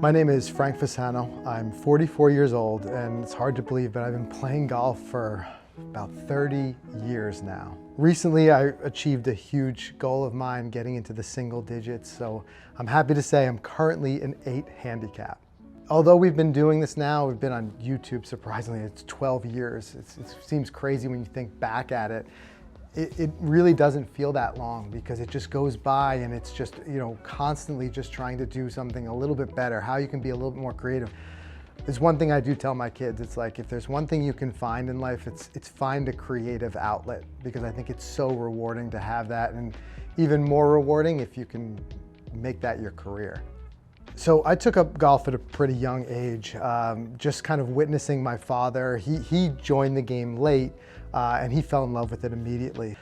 My name is Frank Fasano. I'm 44 years old, and it's hard to believe, but I've been playing golf for about 30 years now. Recently, I achieved a huge goal of mine, getting into the single digits, so I'm happy to say I'm currently an 8 handicap. Although we've been doing this now, we've been on YouTube, surprisingly, it's 12 years. It seems crazy when you think back at it. It really doesn't feel that long because it just goes by and it's just, constantly just trying to do something a little bit better, how you can be a little bit more creative. There's one thing I do tell my kids, it's like, if there's one thing you can find in life, it's find a creative outlet, because I think it's so rewarding to have that, and even more rewarding if you can make that your career. So I took up golf at a pretty young age, just kind of witnessing my father. He joined the game late and he fell in love with it immediately.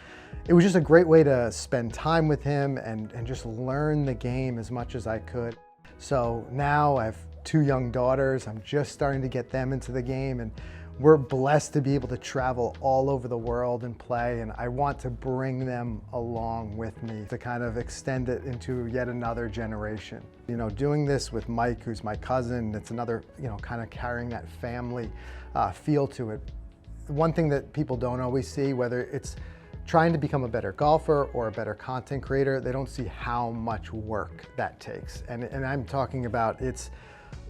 It was just a great way to spend time with him and just learn the game as much as I could. So now I have 2 young daughters. I'm just starting to get them into the game, and we're blessed to be able to travel all over the world and play, and I want to bring them along with me to kind of extend it into yet another generation. Doing this with Mike, who's my cousin, it's another, kind of carrying that family feel to it. One thing that people don't always see, whether it's trying to become a better golfer or a better content creator, they don't see how much work that takes. And I'm talking about, it's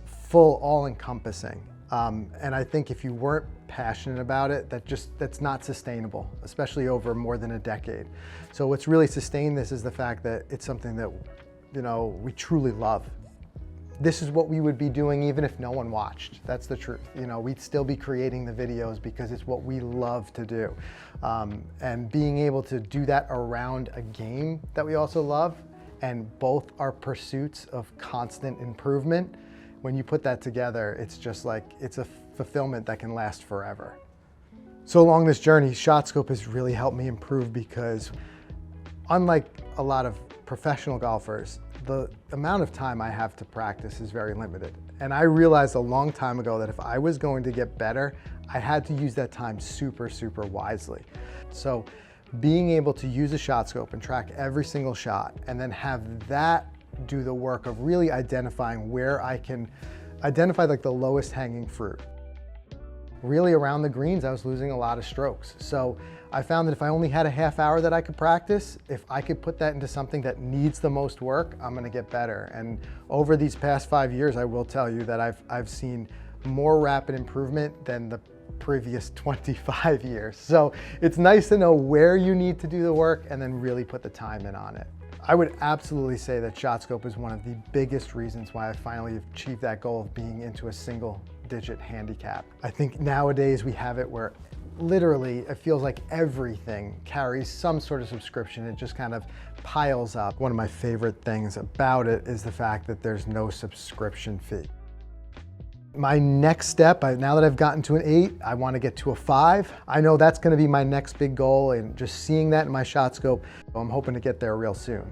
full, all-encompassing. And I think if you weren't passionate about it, that's not sustainable, especially over more than a decade. So what's really sustained this is the fact that it's something that, we truly love. This is what we would be doing even if no one watched. That's the truth. We'd still be creating the videos because it's what we love to do. And being able to do that around a game that we also love, and both are pursuits of constant improvement, when you put that together, it's just like, it's a fulfillment that can last forever. So along this journey, shotscope has really helped me improve, because unlike a lot of professional golfers, the amount of time I have to practice is very limited. And I realized a long time ago that if I was going to get better, I had to use that time super, super wisely. So being able to use a shotscope and track every single shot, and then have that do the work of really identifying where I can identify like the lowest hanging fruit. Really around the greens, I was losing a lot of strokes. So I found that if I only had a half hour that I could practice, if I could put that into something that needs the most work, I'm gonna get better. And over these past 5 years, I will tell you that I've seen more rapid improvement than the previous 25 years. So it's nice to know where you need to do the work and then really put the time in on it. I would absolutely say that shotscope is one of the biggest reasons why I finally achieved that goal of being into a single digit handicap. I think nowadays we have it where literally it feels like everything carries some sort of subscription. It just kind of piles up. One of my favorite things about it is the fact that there's no subscription fee. My next step, now that I've gotten to an 8, I want to get to a 5. I know that's going to be my next big goal, and just seeing that in my shotscope, I'm hoping to get there real soon.